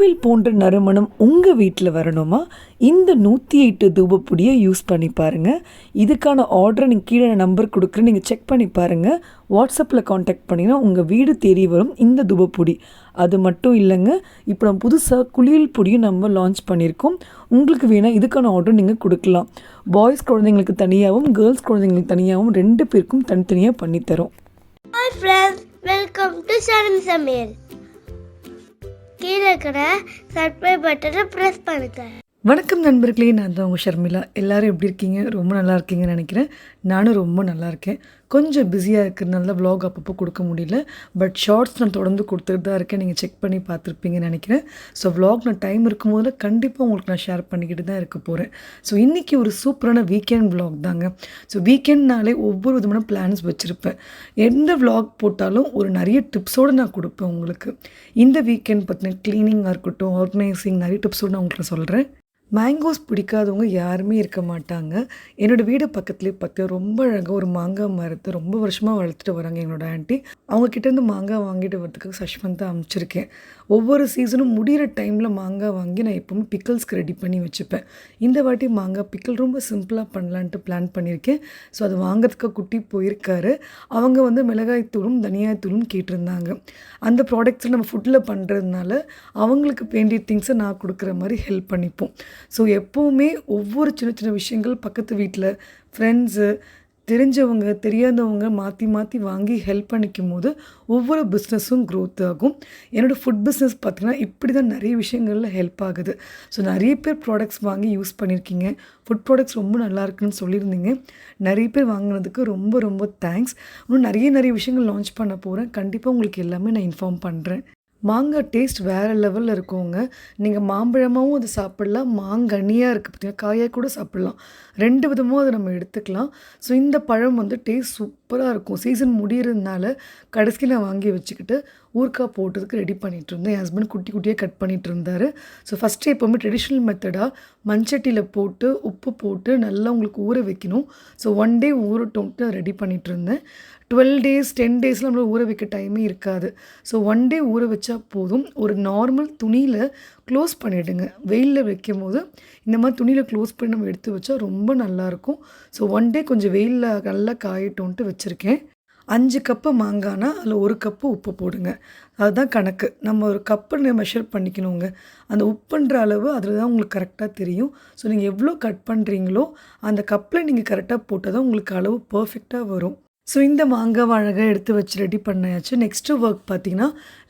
கோவில் போன்ற நறுமணம் உங்கள் வீட்டில் வரணுமா? இந்த 108 தூபப்பொடியை யூஸ் பண்ணி பாருங்கள். இதுக்கான ஆர்டரை நீங்கள் கீழே நம்பர் கொடுக்குறேன், நீங்கள் செக் பண்ணி பாருங்கள். வாட்ஸ்அப்பில் காண்டாக்ட் பண்ணிங்கன்னா உங்கள் வீடு தேடி வரும் இந்த தூபப்பொடி. அது மட்டும் இல்லைங்க, இப்போ நம்ம புதுசாக குளியல் பொடியும் நம்ம லான்ச் பண்ணியிருக்கோம். உங்களுக்கு வேணால் இதுக்கான ஆர்டர் நீங்கள் கொடுக்கலாம். பாய்ஸ் குழந்தைங்களுக்கு தனியாகவும் கேர்ள்ஸ் குழந்தைங்களுக்கு தனியாகவும் 2 பேருக்கும் தனித்தனியாக பண்ணித்தரோம். ஹாய் ஃப்ரெண்ட்ஸ், வெல்கம் டு ஷர்மிசாmayal. கீழே இருக்கிற சப்ஸ்கிரைப் பட்டனை ப்ரெஸ் பண்ணுங்க. வணக்கம் நண்பர்களே, நான் தான் உங்கள் ஷர்மிளா. எல்லோரும் எப்படி இருக்கீங்க? ரொம்ப நல்லா இருக்கீங்கன்னு நினைக்கிறேன். நானும் ரொம்ப நல்லா இருக்கேன். கொஞ்சம் பிஸியாக இருக்கிறதுனால வ்ளாக் அப்பப்போ கொடுக்க முடியல. பட் ஷார்ட்ஸ் நான் தொடர்ந்து கொடுத்துட்டு தான் இருக்கேன். நீங்கள் செக் பண்ணி பார்த்துருப்பீங்கன்னு நினைக்கிறேன். ஸோ வ்ளாக் நான் டைம் இருக்கும்போதில் கண்டிப்பாக உங்களுக்கு நான் ஷேர் பண்ணிக்கிட்டு தான் இருக்க போகிறேன். ஸோ இன்றைக்கி ஒரு சூப்பரான வீக்கெண்ட் வ்ளாக் தாங்க. ஸோ வீக்கெண்ட்னாலே ஒவ்வொரு விதமான பிளான்ஸ் வச்சுருப்பேன். எந்த வ்ளாக் போட்டாலும் ஒரு நிறைய டிப்ஸோடு நான் கொடுப்பேன் உங்களுக்கு. இந்த வீக்கெண்ட் பார்த்தினா க்ளீனிங்காக இருக்கட்டும், ஆர்கனைசிங், நிறைய டிப்ஸோடு நான் உங்களுக்கு சொல்கிறேன். மேங்கோஸ் பிடிக்காதவங்க யாருமே இருக்க மாட்டாங்க. என்னோடய வீடு பக்கத்துலேயே பார்த்து ரொம்ப அழகாக ஒரு மாங்காய் மரத்தை ரொம்ப வருஷமாக வளர்த்துட்டு வராங்க என்னோடய ஆண்டி. அவங்கக்கிட்டேருந்து மாங்காய் வாங்கிட்டு வரதுக்கு சஷ்வந்தை அனுப்பிச்சிருக்கேன். ஒவ்வொரு சீசனும் முடிகிற டைமில் மாங்காய் வாங்கி நான் எப்போவுமே பிக்கிள்ஸ்க்கு ரெடி பண்ணி வச்சுப்பேன். இந்த வாட்டி மாங்காய் பிக்கிள் ரொம்ப சிம்பிளாக பண்ணலான்ட்டு பிளான் பண்ணியிருக்கேன். ஸோ அது வாங்கிறதுக்கு குட்டி போயிருக்காரு. அவங்க மிளகாய்த்தூளும் தனியாத்தூளும் கேட்டிருந்தாங்க. அந்த ப்ராடக்ட்ஸில் நம்ம ஃபுட்டில் பண்ணுறதுனால அவங்களுக்கு வேண்டிய திங்ஸை நான் கொடுக்குற மாதிரி ஹெல்ப் பண்ணிப்போம். ஸோ எப்போவுமே ஒவ்வொரு சின்ன சின்ன விஷயங்கள் பக்கத்து வீட்டில் ஃப்ரெண்ட்ஸு, தெரிஞ்சவங்க, தெரியாதவங்க மாற்றி மாற்றி வாங்கி ஹெல்ப் பண்ணிக்கும் போது ஒவ்வொரு பிஸ்னஸும் க்ரோத் ஆகும். என்னோடய ஃபுட் பிஸ்னஸ் பார்த்திங்கன்னா இப்படி தான் நிறைய விஷயங்களில் ஹெல்ப் ஆகுது. ஸோ நிறைய பேர் ப்ராடக்ட்ஸ் வாங்கி யூஸ் பண்ணியிருக்கீங்க. ஃபுட் ப்ராடக்ட்ஸ் ரொம்ப நல்லா இருக்குன்னு சொல்லியிருந்தீங்க. நிறைய பேர் வாங்கினதுக்கு ரொம்ப ரொம்ப தேங்க்ஸ். இன்னும் நிறைய விஷயங்கள் லான்ச் பண்ண போகிறேன். கண்டிப்பாக உங்களுக்கு எல்லாமே நான் இன்ஃபார்ம் பண்ணுறேன். மாங்காய் டேஸ்ட் வேறு லெவலில் இருக்குங்க. நீங்கள் மாம்பழமாகவும் அது சாப்பிட்லாம், மாங்கனியாக இருக்குது பார்த்திங்கன்னா காயாக கூட சாப்பிட்லாம். 2 விதமும் அதை நம்ம எடுத்துக்கலாம். ஸோ இந்த பழம் டேஸ்ட் சூப்பராக இருக்கும். சீசன் முடிகிறதுனால கடைசியில் நான் வாங்கி வச்சுக்கிட்டு ஊறுகாய் போட்டதுக்கு ரெடி பண்ணிகிட்டு இருந்தேன். என் ஹஸ்பண்ட் குட்டி குட்டியாக கட் பண்ணிகிட்டு இருந்தார். ஸோ ஃபஸ்ட்டு எப்போவுமே ட்ரெடிஷ்னல் மெத்தடாக மண்சட்டியில் போட்டு உப்பு போட்டு நல்லா உங்களுக்கு ஊற வைக்கணும். ஸோ 1 டே ஊறட்டோன்ட்டு ரெடி பண்ணிகிட்டு இருந்தேன். 12 days 10 daysலாம் நம்மளால் ஊற வைக்க டைமே இருக்காது. ஸோ 1 டே ஊற வச்சா போதும். ஒரு நார்மல் துணியில் க்ளோஸ் பண்ணிவிடுங்க. வெயிலில் வைக்கும் போது இந்த மாதிரி துணியில் க்ளோஸ் பண்ணி நம்ம எடுத்து வச்சா ரொம்ப நல்லாயிருக்கும். ஸோ 1 டே கொஞ்சம் வெயிலில் நல்லா காயட்டோன்ட்டு வச்சுருக்கேன். 5 கப்பு மாங்காய்னா அதில் 1 கப்பு உப்பு போடுங்க. அதுதான் கணக்கு. நம்ம ஒரு கப்பு மெஷர் பண்ணிக்கணுங்க. அந்த உப்புன்ற அளவு அதில் தான் உங்களுக்கு கரெக்டாக தெரியும். ஸோ நீங்கள் எவ்வளோ கட் பண்ணுறீங்களோ அந்த கப்பில் நீங்கள் கரெக்டாக போட்டால் தான் உங்களுக்கு அளவு பர்ஃபெக்டாக வரும். ஸோ இந்த மாங்காய் அழகாக எடுத்து வச்சு ரெடி பண்ணியாச்சு. நெக்ஸ்ட்டு ஒர்க் பார்த்திங்கன்னா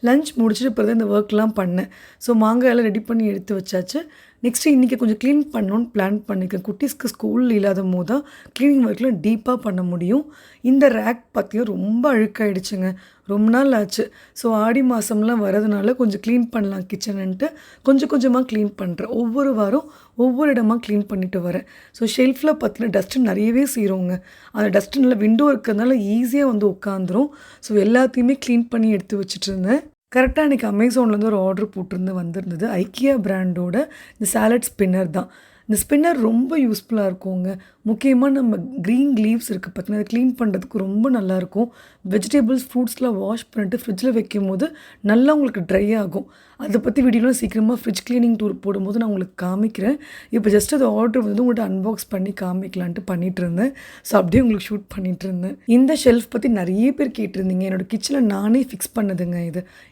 லஞ்ச் முடிச்சுட்டு பிறகு இந்த ஒர்க்லாம் பண்ணேன். ஸோ மாங்காயெல்லாம் ரெடி பண்ணி எடுத்து வச்சாச்சு. நெக்ஸ்ட்டு இன்றைக்கி கொஞ்சம் க்ளீன் பண்ணணுன்னு பிளான் பண்ணியிருக்கேன். குட்டீஸ்க்கு ஸ்கூல் இல்லாத போது தான் க்ளீனிங் ஒர்க்கில் டீப்பாக பண்ண முடியும். இந்த ரேக் பார்த்திங்கன்னா ரொம்ப அழுக்காயிடுச்சுங்க. ரொம்ப நாள் ஆச்சு. ஸோ ஆடி மாதம்லாம் வரதுனால கொஞ்சம் க்ளீன் பண்ணலாம் கிச்சனுன்ட்டு கொஞ்சமாக க்ளீன் பண்ணுறேன். ஒவ்வொரு வாரம் ஒவ்வொரு இடமா க்ளீன் பண்ணிட்டு வரேன். ஸோ ஷெல்ஃபில் பார்த்திங்கன்னா டஸ்ட்டு நிறையவே செய்கிறோங்க. அந்த டஸ்ட்டு நல்லா விண்டோ இருக்கிறதுனால ஈஸியாக உட்காந்துரும். ஸோ எல்லாத்தையுமே க்ளீன் பண்ணி எடுத்து வச்சுட்டு இருந்தேன். கரெக்டாக அன்றைக்கி அமேசான்லேருந்து ஒரு ஆர்டர் போட்டிருந்து வந்திருந்தது. ஐக்கியா பிராண்டோட இந்த சாலட் ஸ்பின்னர் தான். இந்த ஸ்பின்னர் ரொம்ப யூஸ்ஃபுல்லாக இருக்குங்க. முக்கியமாக நம்ம க்ரீன் லீவ்ஸ் இருக்குது பார்த்திங்கன்னா அதை க்ளீன் பண்ணுறதுக்கு ரொம்ப நல்லாயிருக்கும். வெஜிடபிள்ஸ், ஃப்ரூட்ஸ்லாம் வாஷ் பண்ணிட்டு ஃப்ரிட்ஜில் வைக்கும் போது நல்லா உங்களுக்கு ட்ரை ஆகும். அதை பற்றி வீடியோலாம் சீக்கிரமாக ஃப்ரிட்ஜ் க்ளீனிங் டூர் போடும்போது நான் உங்களுக்கு காமிக்கிறேன். இப்போ ஜஸ்ட் அது ஆர்டர் உங்கள்கிட்ட அன்பாக்ஸ் பண்ணி காமிக்கலான்ட்டு பண்ணிகிட்டு இருந்தேன். ஸோ அப்படியே உங்களுக்கு ஷூட் பண்ணிகிட்டு இருந்தேன். இந்த ஷெல்ஃப் பற்றி நிறைய பேர் கேட்டிருந்தீங்க. என்னோடய கிச்சனில் நானே ஃபிக்ஸ் பண்ணதுங்க.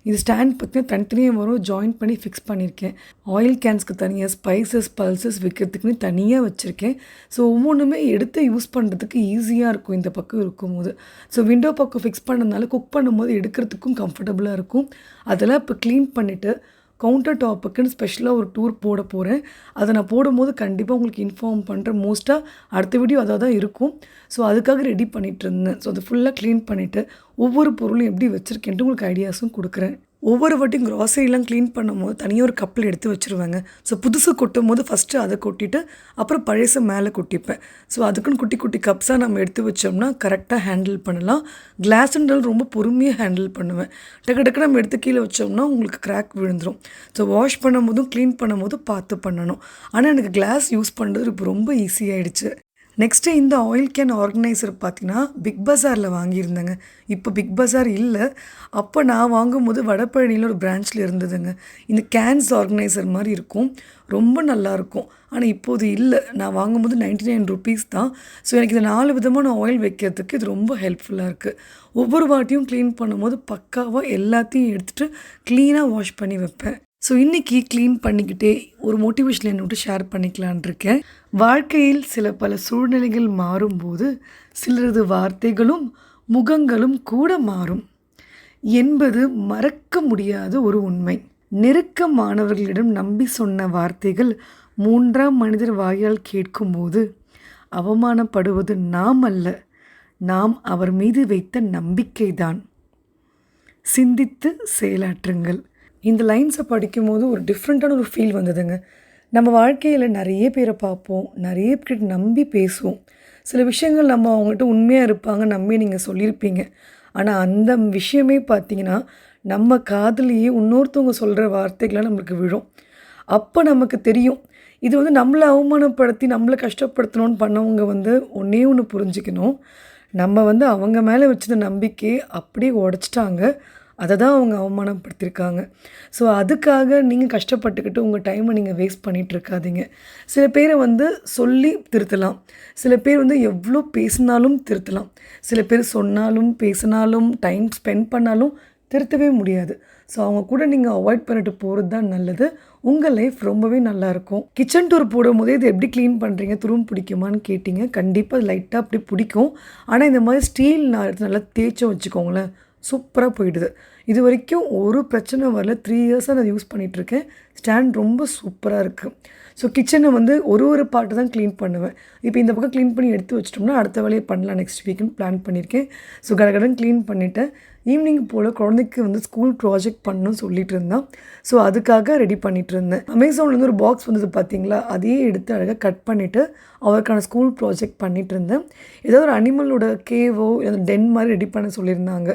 இது ஸ்டாண்ட் பார்த்திங்கன்னா தனித்தனியாக வரும். ஜாயின் பண்ணி ஃபிக்ஸ் பண்ணியிருக்கேன். ஆயில் கேன்ஸ்க்கு தனியாக, ஸ்பைசஸ், பல்சஸ் வைக்கிறதுக்குன்னு தனியாக வச்சுருக்கேன். ஸோ ஒவ்வொன்றுமே எடுத்து யூஸ் பண்ணுறதுக்கு ஈஸியாக இருக்கும் இந்த பக்கம் இருக்கும்போது. ஸோ விண்டோ பக்கம் ஃபிக்ஸ் பண்ணதுனால குக் பண்ணும்போது எடுக்கிறதுக்கும் கம்ஃபர்டபுளாக இருக்கும். அதெல்லாம் இப்போ க்ளீன் பண்ணிவிட்டு கவுண்டர் டாப்புக்குன்னு ஸ்பெஷலாக ஒரு டூர் போட போகிறேன். அதை நான் போடும்போது கண்டிப்பாக உங்களுக்கு இன்ஃபார்ம் பண்ணுறேன். மோஸ்ட்டாக அடுத்த வீடியோ அதாக தான் இருக்கும். ஸோ அதுக்காக ரெடி பண்ணிகிட்டு இருந்தேன். ஸோ அதை ஃபுல்லாக க்ளீன் பண்ணிவிட்டு ஒவ்வொரு பொருளும் எப்படி வச்சுருக்கேன்ட்டு உங்களுக்கு ஐடியாஸும் கொடுக்குறேன். ஒவ்வொரு வாட்டியும் க்ராசரிலாம் க்ளீன் பண்ணும்போது தனியாக ஒரு கப்பில் எடுத்து வச்சுருவாங்க. ஸோ புதுசு கொட்டும் போது ஃபஸ்ட்டு அதை கொட்டிட்டு அப்புறம் பழைசை மேலே கொட்டிப்பேன். ஸோ அதுக்குன்னு குட்டி குட்டி கப்ஸாக நம்ம எடுத்து வச்சோம்னா கரெக்டாக ஹேண்டில் பண்ணலாம். கிளாஸ்ன்றது ரொம்ப பொறுமையாக ஹேண்டில் பண்ணுவேன். டக்கு நம்ம எடுத்து கீழே வச்சோம்னா உங்களுக்கு கிராக் விழுந்துடும். ஸோ வாஷ் பண்ணும்போதும் க்ளீன் பண்ணும்போது பார்த்து பண்ணணும். ஆனால் எனக்கு கிளாஸ் யூஸ் பண்ணுறது இப்போ ரொம்ப ஈஸியாகிடுச்சு. நெக்ஸ்ட்டு இந்த ஆயில் கேன் ஆர்கனைசர் பார்த்தீங்கன்னா பிக் பஸாரில் வாங்கியிருந்தேங்க. இப்போ பிக் பஸார் இல்லை. அப்போ நான் வாங்கும்போது வடபழனியில் ஒரு பிரான்ச்சில் இருந்ததுங்க. இந்த கேன்ஸ் ஆர்கனைசர் மாதிரி இருக்கும். ரொம்ப நல்லாயிருக்கும். ஆனால் இப்போது இல்லை. நான் வாங்கும்போது ₹99 தான். ஸோ எனக்கு இந்த 4 விதமான ஆயில் வைக்கிறதுக்கு இது ரொம்ப ஹெல்ப்ஃபுல்லாக இருக்குது. ஒவ்வொரு வாட்டியும் க்ளீன் பண்ணும்போது பக்காவாக எல்லாத்தையும் எடுத்துகிட்டு க்ளீனாக வாஷ் பண்ணி வைப்பேன். ஸோ இன்றைக்கி க்ளீன் பண்ணிக்கிட்டே ஒரு மோட்டிவேஷன் என்னோட ஷேர் பண்ணிக்கலான் இருக்கேன். வாழ்க்கையில் பல சூழ்நிலைகள் மாறும்போது சிலரது வார்த்தைகளும் முகங்களும் கூட மாறும் என்பது மறக்க முடியாத ஒரு உண்மை. நெருக்கமானவர்களிடம் நம்பி சொன்ன வார்த்தைகள் 3ஆம் மனிதர் வாயால் கேட்கும்போது அவமானப்படுவது நாம் அல்ல, நாம் அவர் மீது வைத்த நம்பிக்கைதான். சிந்தித்து செயலாற்றுங்கள். இந்த லைன்ஸை படிக்கும்போது ஒரு டிஃப்ரெண்ட்டான ஒரு ஃபீல் வந்ததுங்க. நம்ம வாழ்க்கையில் நிறைய பேரை பார்ப்போம், நிறைய பேர் நம்பி பேசுவோம். சில விஷயங்கள் நம்ம அவங்கள்ட்ட உண்மையாக இருப்பாங்க நம்பி நீங்கள் சொல்லியிருப்பீங்க. ஆனால் அந்த விஷயமே பார்த்தீங்கன்னா நம்ம காதுலேயே இன்னொருத்தவங்க சொல்கிற வார்த்தைகளாக நம்மளுக்கு விழும். அப்போ நமக்கு தெரியும் இது நம்மளை அவமானப்படுத்தி நம்மளை கஷ்டப்படுத்தணும்னு பண்ணவங்க ஒன்றே ஒன்று புரிஞ்சுக்கணும். நம்ம அவங்க மேலே வச்சத நம்பிக்கையை அப்படியே உடச்சிட்டாங்க. அதை தான் அவங்க அவமானப்படுத்தியிருக்காங்க. ஸோ அதுக்காக நீங்கள் கஷ்டப்பட்டுக்கிட்டு உங்கள் டைமை நீங்கள் வேஸ்ட் பண்ணிகிட்ருக்காதீங்க. சில பேரை சொல்லி திருத்தலாம். சில பேர் எவ்வளோ பேசினாலும் திருத்தலாம். சில பேர் சொன்னாலும் பேசினாலும் டைம் ஸ்பெண்ட் பண்ணாலும் திருத்தவே முடியாது. ஸோ அவங்க கூட நீங்கள் அவாய்ட் பண்ணிட்டு போகிறது தான் நல்லது. உங்கள் லைஃப் ரொம்பவே நல்லாயிருக்கும். கிச்சன் டூர் போடும்போதே இது எப்படி க்ளீன் பண்ணுறீங்க, துரும்பு பிடிக்குமான்னு கேட்டிங்க. கண்டிப்பாக லைட்டாக அப்படி பிடிக்கும். ஆனால் இந்த மாதிரி ஸ்டீல் நான் எடுத்து நல்லா தேய்ச்சோம் வச்சுக்கோங்களேன், சூப்பராக போயிடுது. இது வரைக்கும் ஒரு பிரச்சனை வரல. 3 இயர்ஸாக நான் யூஸ் பண்ணிகிட்ருக்கேன். ஸ்டாண்ட் ரொம்ப சூப்பராக இருக்குது. ஸோ கிச்சனை ஒரு பார்ட்டு தான் க்ளீன் பண்ணுவேன். இப்போ இந்த பக்கம் க்ளீன் பண்ணி எடுத்து வச்சிட்டோம்னா அடுத்த வேலையை பண்ணலாம் நெக்ஸ்ட் வீக்குன்னு பிளான் பண்ணியிருக்கேன். ஸோ கடகடன் க்ளீன் பண்ணிவிட்டேன். ஈவினிங் போல் குழந்தைக்கு ஸ்கூல் ப்ராஜெக்ட் பண்ணணும்னு சொல்லிட்டு இருந்தான். ஸோ அதுக்காக ரெடி பண்ணிகிட்டு இருந்தேன். அமேசான்லேருந்து ஒரு பாக்ஸ் வந்தது பார்த்தீங்களா, அதையே எடுத்து அழகாக கட் பண்ணிவிட்டு அவருக்கான ஸ்கூல் ப்ராஜெக்ட் பண்ணிகிட்டு இருந்தேன். ஏதோ ஒரு அனிமலோட கேவோ இல்லை டென் மாதிரி ரெடி பண்ண சொல்லியிருந்தாங்க.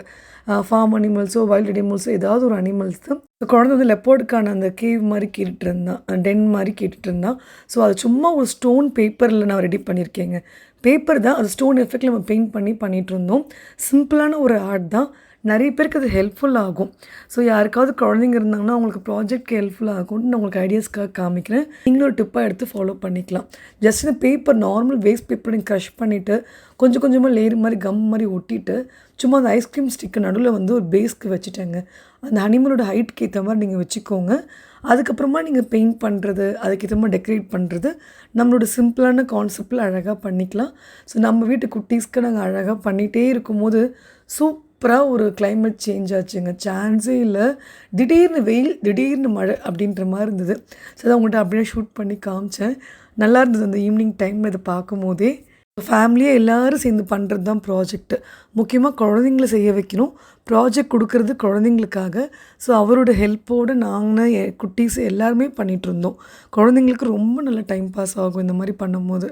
ஃபார்ம் அனிமல்ஸோ வைல்ட் அனிமல்ஸோ ஏதாவது ஒரு அனிமல்ஸ் தான். குழந்தை லெப்பர்டுக்கான அந்த கேவ் மாதிரி கேட்டுட்டு இருந்தான், டென் மாதிரி கேட்டுட்டு இருந்தான். ஸோ அது சும்மா ஒரு ஸ்டோன் பேப்பரில் நான் ரெடி பண்ணியிருக்கேங்க. பேப்பர் தான், அது ஸ்டோன் எஃபெக்டில் நம்ம பெயிண்ட் பண்ணிட்டு இருந்தோம். சிம்பிளான ஒரு ஆர்ட் தான். நிறைய பேருக்கு அது ஹெல்ப்ஃபுல் ஆகும். ஸோ யாருக்காவது குழந்தைங்க இருந்தாங்கன்னா அவங்களுக்கு ப்ராஜெக்ட்க்கு ஹெல்ப்ஃபுல் ஆகும்னு நான் உங்களுக்கு ஐடியாஸ்க்காக காமிக்கிறேன். நீங்களும் ஒரு டிப்பாக எடுத்து ஃபாலோ பண்ணிக்கலாம். ஜஸ்ட் இந்த பேப்பர் நார்மல் வேஸ்ட் பேப்பர் நீங்கள் க்ரஷ் பண்ணிவிட்டு கொஞ்சம் கொஞ்சமாக லேயர் மாதிரி கம் மாதிரி ஒட்டிட்டு சும்மா அந்த ஐஸ்கிரீம் ஸ்டிக்கு நடுவில் ஒரு பேஸ்க்கு வச்சுட்டேங்க. அந்த அனிமலோட ஹைட்க்கு ஏற்ற மாதிரி நீங்கள் வச்சுக்கோங்க. அதுக்கப்புறமா நீங்கள் பெயிண்ட் பண்ணுறது, அதுக்கேற்ற மாதிரி டெக்கரேட் பண்ணுறது நம்மளோட சிம்பிளான கான்செப்டில் அழகாக பண்ணிக்கலாம். ஸோ நம்ம வீட்டு குட்டீஸ்க்கு நாங்கள் அழகாக பண்ணிகிட்டே இருக்கும்போது சூப்பராக ஒரு கிளைமேட் சேஞ்ச் ஆச்சுங்க. சான்ஸே இல்லை. திடீர்னு வெயில், திடீர்னு மழை அப்படின்ற மாதிரி இருந்தது. ஸோ அதை உங்கள்கிட்ட அப்படியே ஷூட் பண்ணி காமிச்சேன். நல்லா இருந்தது அந்த ஈவினிங் டைமில் இதை பார்க்கும்போதே. ஃபேமிலியாக எல்லோரும் சேர்ந்து பண்ணுறது தான் ப்ராஜெக்ட்டு. முக்கியமாக குழந்தைங்கள செய்ய வைக்கணும். ப்ராஜெக்ட் கொடுக்குறது குழந்தைங்களுக்காக. ஸோ அவரோட ஹெல்ப்போடு நாங்கள் குட்டீஸ் எல்லாருமே பண்ணிகிட்ருந்தோம். குழந்தைங்களுக்கு ரொம்ப நல்ல டைம் பாஸ் ஆகும் இந்த மாதிரி பண்ணும்போது.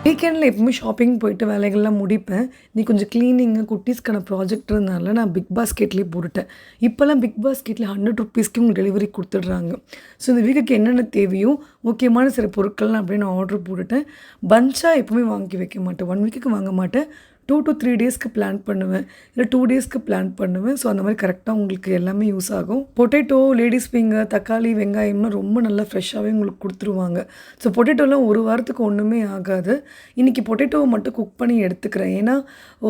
வீக்கெண்டில் எப்பவுமே ஷாப்பிங் போயிட்டு வேலைகள்லாம் முடிப்பேன். நீ கொஞ்சம் க்ளீனிங்கு குட்டீஸ்க்கான ப்ராஜெக்ட்ன்றதுனால நான் பிக் பாஸ்கெட்லேயே போட்டுட்டேன். இப்போல்லாம் பிக் பாஸ்கெட்டில் ₹100க்கு உங்களுக்கு டெலிவரி கொடுத்துட்றாங்க. ஸோ இந்த வீக்குக்கு என்னென்ன தேவையோ முக்கியமான சில பொருட்கள்லாம் அப்படியே நான் ஆர்டர் போட்டுட்டேன். பஞ்சாக எப்பவுமே வாங்கி வைக்க மாட்டேன். 1 வீக்குக்கு வாங்க மாட்டேன். 2 to 3 டேஸ்க்கு பிளான் பண்ணுவேன், இல்லை 2 டேஸ்க்கு பிளான் பண்ணுவேன். ஸோ அந்த மாதிரி கரெக்டாக உங்களுக்கு எல்லாமே யூஸ் ஆகும். பொட்டேட்டோ, லேடிஸ் ஃபிங்கர், தக்காளி, வெங்காயம்லாம் ரொம்ப நல்லா ஃப்ரெஷ்ஷாகவே உங்களுக்கு கொடுத்துருவாங்க. ஸோ பொட்டேட்டோலாம் ஒரு வாரத்துக்கு ஒன்றுமே ஆகாது. இன்றைக்கி பொட்டேட்டோவை மட்டும் குக் பண்ணி எடுத்துக்கிறேன். ஏன்னா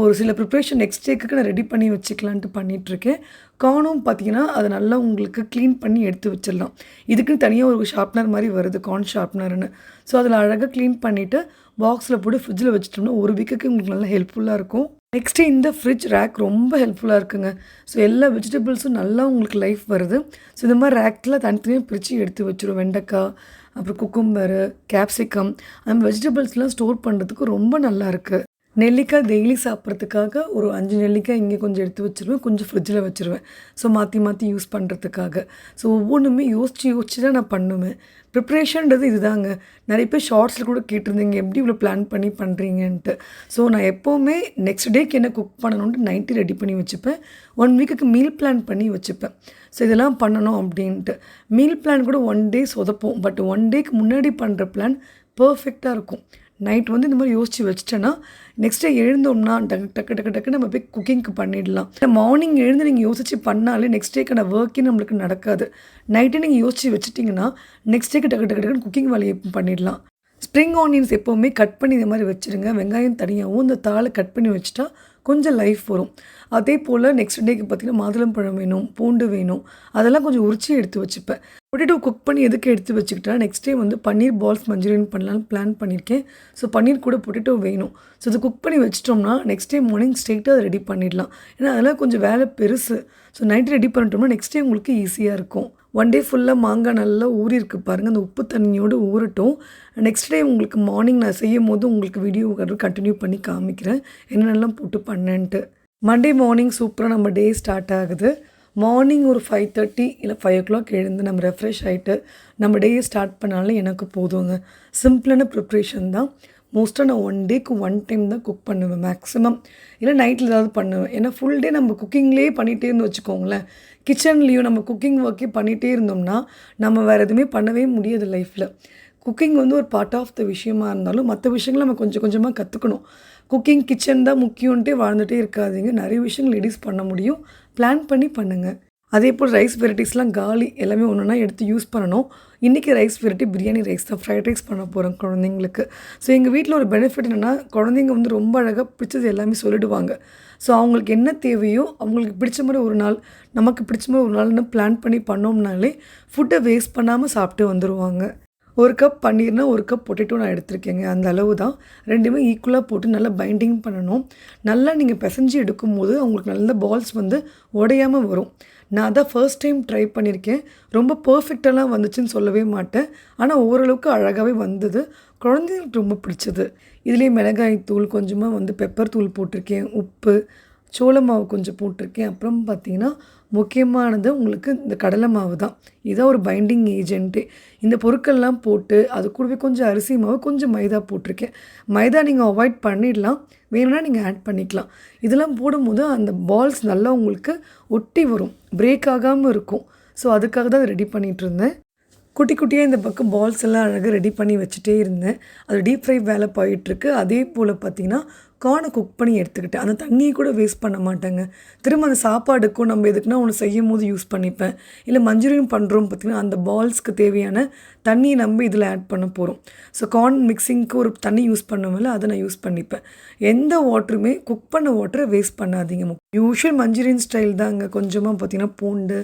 ஒரு சில ப்ரிப்ரேஷன் நெக்ஸ்ட் டேக்கு நான் ரெடி பண்ணி வச்சுக்கலான்ட்டு பண்ணிகிட்ருக்கேன். கார்னும் பார்த்திங்கன்னா அதை நல்லா உங்களுக்கு க்ளீன் பண்ணி எடுத்து வச்சிடலாம். இதுக்குன்னு தனியாக ஒரு ஷார்ப்னர் மாதிரி வருது, கார்ன் ஷார்ப்னர்னு. ஸோ அதில் அழகாக க்ளீன் பண்ணிவிட்டு பாக்ஸில் போட்டு ஃப்ரிட்ஜில் வச்சுட்டோம்னா ஒரு வீக்குக்கு உங்களுக்கு நல்லா ஹெல்ப்ஃபுல்லாக இருக்கும். நெக்ஸ்ட்டு இந்த ஃப்ரிட்ஜ் ரேக் ரொம்ப ஹெல்ப்ஃபுல்லாக இருக்குங்க. ஸோ எல்லா வெஜிடபிள்ஸும் நல்லா உங்களுக்கு லைஃப் வருது. ஸோ இந்த மாதிரி ரேக்கில் தனித்தனியாக பிரித்து எடுத்து வச்சுரும். வெண்டைக்காய், அப்புறம் குக்கும்பரு, கேப்சிகம் அந்த வெஜிடபிள்ஸ்லாம் ஸ்டோர் பண்ணுறதுக்கு ரொம்ப நல்லாயிருக்கு. நெல்லிக்காய் டெய்லி சாப்பிட்றதுக்காக ஒரு 5 நெல்லிக்காய் இங்கே கொஞ்சம் எடுத்து வச்சுருவேன், கொஞ்சம் ஃப்ரிட்ஜில் வச்சுருவேன். ஸோ மாற்றி மாற்றி யூஸ் பண்ணுறதுக்காக. ஸோ ஒவ்வொன்றுமே யோசிச்சு தான் நான் பண்ணுவேன். ப்ரிப்ரேஷன்றது இதுதாங்க. நிறைய பேர் ஷார்ட்ஸில் கூட கேட்டிருந்தீங்க, எப்படி இவ்வளோ பிளான் பண்ணி பண்ணுறீங்கன்ட்டு. ஸோ நான் எப்போவுமே நெக்ஸ்ட் டேக்கு என்ன குக் பண்ணணுன்ட்டு நைட்டு ரெடி பண்ணி வச்சுப்பேன். 1 வீக்குக்கு மீல் பிளான் பண்ணி வச்சுப்பேன். ஸோ இதெல்லாம் பண்ணணும் அப்படின்ட்டு. மீல் பிளான் கூட 1 டே சொதப்போம். பட் 1 டேக்கு முன்னாடி பண்ணுற பிளான் பர்ஃபெக்டாக இருக்கும். நைட் வந்து இந்த மாதிரி யோசித்து வச்சிட்டேன்னா நெக்ஸ்ட் டே எழுந்தோம்னா டக்கு நம்ம போய் குக்கிங்க்கு பண்ணிடலாம். மார்னிங் எழுந்து நீங்கள் யோசித்து பண்ணாலே நெக்ஸ்ட் டேக்கான ஒர்க்கே நம்மளுக்கு நடக்காது. நைட்டே நீங்கள் யோசித்து வச்சுட்டிங்கன்னா நெக்ஸ்ட் டேக்கு டக்குன்னு குக்கிங் வேலையை பண்ணிடலாம். ஸ்ப்ரிங் ஆனியன்ஸ் எப்போவுமே கட் பண்ணி இந்த மாதிரி வச்சுருங்க. வெங்காயம் தனியாகவும் இந்த தாளை கட் பண்ணி வச்சுட்டா கொஞ்சம் லைஃப் வரும். அதே போல் நெக்ஸ்ட் டேக்கு பார்த்திங்கன்னா மாதுளம்பழம் வேணும், பூண்டு வேணும், அதெல்லாம் கொஞ்சம் உரிச்சி எடுத்து வச்சுப்பேன். பொட்டேட்டோ குக் பண்ணி எதுக்கு எடுத்து வச்சுக்கிட்டா நெக்ஸ்ட் டே வந்து பன்னீர் பால்ஸ் மஞ்சூரியன் பண்ணலான்னு பிளான் பண்ணியிருக்கேன். ஸோ பன்னீர் கூட பொட்டேட்டோ வேணும். ஸோ இது குக் பண்ணி வச்சிட்டோம்னா நெக்ஸ்ட் டே மார்னிங் ஸ்ட்ரெயிட்டாக அதை ரெடி பண்ணிடலாம். ஏன்னா அதெல்லாம் கொஞ்சம் வேலை பெருசு. ஸோ நைட்டு ரெடி பண்ணிட்டோம்னா நெக்ஸ்ட் டே உங்களுக்கு ஈஸியாக இருக்கும். 1 டே ஃபுல்லாக மாங்காய் நல்லா ஊறிருக்கு பாருங்கள். அந்த உப்பு தண்ணியோடு ஊறட்டும். நெக்ஸ்ட் டே உங்களுக்கு மார்னிங் நான் செய்யும் போது உங்களுக்கு வீடியோ கண்டினியூ பண்ணி காமிக்கிறேன் என்னென்னலாம் போட்டு பண்ணேன்ட்டு. மண்டே மார்னிங் சூப்பராக நம்ம டே ஸ்டார்ட் ஆகுது. மார்னிங் ஒரு 5:30 இல்லை 5 o'clock எழுந்து நம்ம ரெஃப்ரெஷ் ஆகிட்டு நம்ம டேயை ஸ்டார்ட் பண்ணாலும் எனக்கு போதுங்க. சிம்பிளான ப்ரிப்ரேஷன் தான். மோஸ்ட்டாக நான் 1 டேக்கு 1 டைம் தான் குக் பண்ணுவேன் மேக்ஸிமம். இல்லை நைட்டில் ஏதாவது பண்ணுவேன். ஏன்னா ஃபுல் டே நம்ம குக்கிங்லேயே பண்ணிகிட்டே இருந்து வச்சுக்கோங்களேன். கிச்சன்லேயும் நம்ம குக்கிங் ஒர்க்கே பண்ணிகிட்டே இருந்தோம்னா நம்ம வேறு எதுவுமே பண்ணவே முடியாது லைஃப்பில். குக்கிங் வந்து ஒரு பார்ட் ஆஃப் த விஷயமா இருந்தாலும் மற்ற விஷயங்கள் நம்ம கொஞ்சம் கொஞ்சமாக கற்றுக்கணும். குக்கிங் கிச்சன் தான் முக்கியம்ன்ட்டே வாழ்ந்துகிட்டே இருக்காதீங்க. நிறைய விஷயங்கள் லேடிஸ் பண்ண முடியும். பிளான் பண்ணி பண்ணுங்கள். அதே போல் ரைஸ் வெரைட்டிஸ்லாம் காலி எல்லாமே ஒன்றுனா எடுத்து யூஸ் பண்ணணும். இன்றைக்கி ரைஸ் வெரைட்டி பிரியாணி ரைஸ் தான். ஃப்ரைட் ரைஸ் பண்ண போகிறோம் குழந்தைங்களுக்கு. ஸோ எங்கள் வீட்டில் ஒரு பெனிஃபிட் என்னென்னா குழந்தைங்க வந்து ரொம்ப அழகாக பிடிச்சது எல்லாமே சொல்லிடுவாங்க. ஸோ அவங்களுக்கு என்ன தேவையோ அவங்களுக்கு பிடிச்ச மாதிரி ஒரு நாள், நமக்கு பிடிச்ச மாதிரி ஒரு நாள்னு பிளான் பண்ணி பண்ணோம்னாலே ஃபுட்டை வேஸ்ட் பண்ணாமல் சாப்பிட்டு வந்துடுவாங்க. 1 கப் பன்னீர்னா 1 கப் பொட்டேட்டோ நான் எடுத்திருக்கேங்க. அந்த அளவு தான். 2மே ஈக்குவலாக போட்டு நல்லா பைண்டிங் பண்ணணும். நல்லா நீங்கள் பிசைஞ்சு எடுக்கும்போது அவங்களுக்கு நல்ல பால்ஸ் வந்து உடையாமல் வரும். நான் அதான் ஃபர்ஸ்ட் டைம் ட்ரை பண்ணியிருக்கேன். ரொம்ப பர்ஃபெக்டாலாம் வந்துச்சுன்னு சொல்லவே மாட்டேன். ஆனால் ஓரளவுக்கு அழகாகவே வந்தது. குழந்தைங்களுக்கு ரொம்ப பிடிச்சது. இதுலேயே மிளகாய் தூள் கொஞ்சமாக வந்து பெப்பர் தூள் போட்டிருக்கேன், உப்பு, சோள மாவு கொஞ்சம் போட்டிருக்கேன். அப்புறம் பார்த்திங்கன்னா முக்கியமானது உங்களுக்கு இந்த கடலை மாவு தான். இதுதான் ஒரு பைண்டிங் ஏஜென்ட்டே. இந்த பொருட்கள்லாம் போட்டு அது கூடவே கொஞ்சம் அரிசி மாவு, கொஞ்சம் மைதா போட்டிருக்கேன். மைதா நீங்கள் அவாய்ட் பண்ணிடலாம், வேணும்னா நீங்கள் ஆட் பண்ணிக்கலாம். இதெல்லாம் போடும்போது அந்த பால்ஸ் நல்லா உங்களுக்கு ஒட்டி வரும், பிரேக் ஆகாமல் இருக்கும். ஸோ அதுக்காக தான் ரெடி பண்ணிகிட்டு இருந்தேன். குட்டி குட்டியாக இந்த பக்கம் பால்ஸ் எல்லாம் அழகாக ரெடி பண்ணி வச்சுட்டே இருந்தேன். அது டீப் ஃப்ரை வேலை போயிட்டுருக்கு. அதே போல் பார்த்திங்கன்னா கார்னை குக் பண்ணி எடுத்துக்கிட்டேன். அந்த தண்ணியை கூட வேஸ்ட் பண்ண மாட்டேங்க. திரும்ப அந்த சாப்பாடுக்கும் நம்ம எதுக்குன்னா ஒன்று செய்யும் போது யூஸ் பண்ணிப்பேன். இல்லை மஞ்சூரியன் பண்ணுறோம் பார்த்திங்கன்னா அந்த பால்ஸ்க்கு தேவையான தண்ணியை நம்ம இதில் ஆட் பண்ண போகிறோம். ஸோ கார்ன் மிக்சிங்க்கு ஒரு தண்ணி யூஸ் பண்ணுவோம்ல, அதை நான் யூஸ் பண்ணிப்பேன். எந்த வாட்டருமே குக் பண்ண வாட்டரை வேஸ்ட் பண்ணாதீங்க. யூஷுவல் மஞ்சூரியன் ஸ்டைல் தாங்க. கொஞ்சமாக பார்த்திங்கன்னா பூண்டு,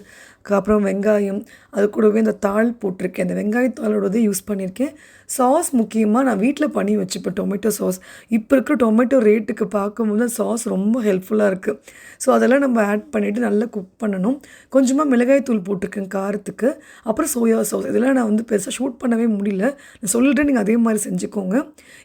அப்புறம் வெங்காயம், அது கூடவே இந்த தாள் போட்டிருக்கேன். அந்த வெங்காயத்தாளோடதே யூஸ் பண்ணியிருக்கேன். சாஸ் முக்கியமாக நான் வீட்டில் பண்ணி வச்சுப்பேன். டொமேட்டோ சாஸ் இப்போ இருக்கிற டொமேட்டோ ரேட்டுக்கு பார்க்கும்போது சாஸ் ரொம்ப ஹெல்ப்ஃபுல்லாக இருக்குது. ஸோ அதெல்லாம் நம்ம ஆட் பண்ணிவிட்டு நல்லா குக் பண்ணணும். கொஞ்சமாக மிளகாய் தூள் போட்டிருக்கேன் காரத்துக்கு. அப்புறம் சோயா சாஸ். இதெல்லாம் நான் வந்து பெருசாக ஷூட் பண்ணவே முடியல. நான் சொல்லிட்டேன், நீங்கள் அதே மாதிரி செஞ்சுக்கோங்க.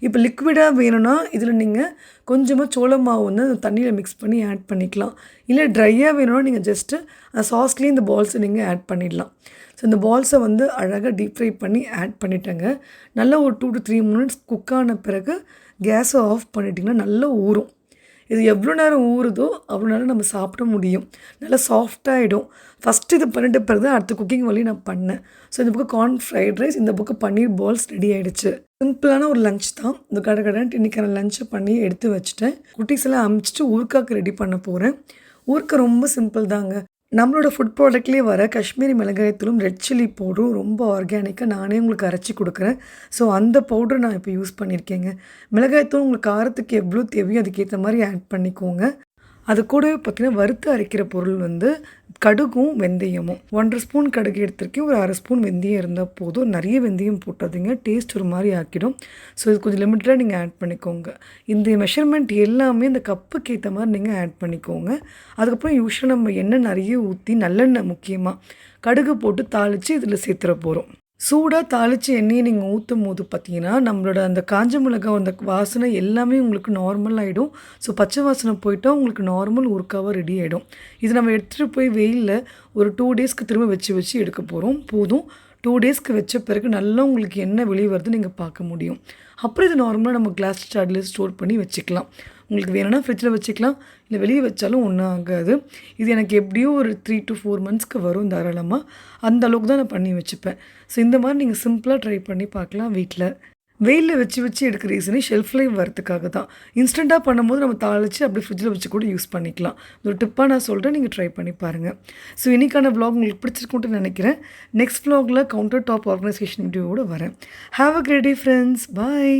இப்போ லிக்விடாக வேணும்னா இதில் நீங்கள் கொஞ்சமாக சோள மாவு வந்து அந்த தண்ணியில் மிக்ஸ் பண்ணி ஆட் பண்ணிக்கலாம். இல்லை ட்ரையாக வேணும்னா நீங்கள் ஜஸ்ட்டு அந்த சாஸ்லேயே இந்த பால்ஸை நீங்கள் ஆட் பண்ணிடலாம். ஸோ இந்த பால்ஸை வந்து அழகாக டீப் ஃப்ரை பண்ணி ஆட் பண்ணிட்டேங்க. நல்லா ஒரு 2 to 3 minutes குக் ஆன பிறகு கேஸை ஆஃப் பண்ணிட்டிங்கன்னா நல்லா ஊறும். இது எவ்வளோ நேரம் ஊறுதோ அவ்வளோ நேரம் நம்ம சாப்பிட முடியும். நல்லா சாஃப்டாகிடும். ஃபஸ்ட்டு இது பண்ணிட்ட பிறகு தான் அடுத்த குக்கிங் வழி நான் பண்ணேன். ஸோ இந்த பக்கம் கார்ன் ஃப்ரைட் ரைஸ், இந்த பக்கம் பன்னீர் பால்ஸ் ரெடி ஆகிடுச்சு. சிம்பிளான ஒரு லஞ்ச் தான். இந்த கடன்ட்டு இன்றைக்கான லஞ்சை பண்ணி எடுத்து வச்சுட்டேன். குட்டீஸ் எல்லாம் அமுச்சிட்டு ஊறுகாய்க்கு ரெடி பண்ண போகிறேன். ஊறுகாய் ரொம்ப சிம்பிள் தாங்க. நம்மளோட ஃபுட் ப்ராடக்ட்லேயே வர காஷ்மீரி மிளகாய்த்தூளும் ரெட் சில்லி பவுடரும் ரொம்ப ஆர்கானிக்காக நானே உங்களுக்கு அரைச்சி கொடுக்குறேன். ஸோ அந்த பவுடர் நான் இப்போ யூஸ் பண்ணியிருக்கேங்க. மிளகாய்த்தூள் உங்களுக்கு காரத்துக்கு எவ்வளோ தேவையோ அதுக்கேற்ற மாதிரி ஆட் பண்ணிக்கோங்க. அது கூடவே பார்த்திங்கன்னா வறுத்து அரைக்கிற பொருள் வந்து கடுகும் வெந்தயமும். 1.5 ஸ்பூன் கடுகு எடுத்திருக்கேன். ஒரு 1/2 ஸ்பூன் வெந்தயம் இருந்தால் போதும். நிறைய வெந்தயம் போட்டாதீங்க, டேஸ்ட் ஒரு மாதிரி ஆக்கிடும். ஸோ இது கொஞ்சம் லிமிட்டடாக நீங்கள் ஆட் பண்ணிக்கோங்க. இந்த மெஷர்மெண்ட் எல்லாமே இந்த கப்புக்கு ஏற்ற மாதிரி நீங்கள் ஆட் பண்ணிக்கோங்க. அதுக்கப்புறம் யூஸ்வலாக நம்ம எண்ணெய் நிறைய ஊற்றி, நல்லெண்ணெய் முக்கியமாக கடுகு போட்டு தாளித்து இதில் சேர்த்துற போகிறோம். சூடாக தாளித்த எண்ணெயை நீங்கள் ஊற்றும் போது பார்த்தீங்கன்னா நம்மளோட அந்த காஞ்ச மிளகாய் அந்த வாசனை எல்லாமே உங்களுக்கு நார்மல் ஆகிடும். ஸோ பச்சை வாசனை போயிட்டா உங்களுக்கு நார்மல் ஊறுகாவாக ரெடி ஆகிடும். இது நம்ம எடுத்துகிட்டு போய் வெயிலில் ஒரு 2 டேஸ்க்கு திரும்ப வச்சு வச்சு எடுக்க போகிறோம். போதும் 2 டேஸ்க்கு வச்ச பிறகு நல்லா உங்களுக்கு என்ன வெளியே வருதுன்னு நீங்கள் பார்க்க முடியும். அப்புறம் இது நார்மலாக நம்ம கிளாஸ் ஜார்ல ஸ்டோர் பண்ணி வச்சுக்கலாம். உங்களுக்கு வேணும்னா ஃப்ரிட்ஜில் வச்சுக்கலாம், இல்லை வெளியே வச்சாலும் ஒன்றும் ஆகாது. இது எனக்கு எப்படியும் ஒரு 3 to 4 மந்த்ஸ்க்கு வரும் தாராளமாக. அந்த அளவுக்கு தான் நான் பண்ணி வச்சுப்பேன். ஸோ இந்த மாதிரி நீங்கள் சிம்பிளாக ட்ரை பண்ணி பார்க்கலாம் வீட்டில். வெயிலில் வச்சு வச்சு எடுக்கிற ரீசனே ஷெல்ஃப் லைஃப் வரதுக்காக தான். இன்ஸ்டண்ட்டாக பண்ணும்போது நம்ம தாளித்து அப்படியே ஃப்ரிட்ஜில் வச்சு கூட யூஸ் பண்ணிக்கலாம். இது ஒரு டிப்பாக நான் சொல்கிறேன், நீங்கள் ட்ரை பண்ணி பாருங்கள். ஸோ இன்றைக்கான vlog உங்களுக்கு பிடிச்சிருக்கும்ட்டு நினைக்கிறேன். நெக்ஸ்ட் vlogல கவுண்டர் டாப் ஆர்கனைசேஷன் வீடியோவோடு வரேன். Have a great day friends. Bye.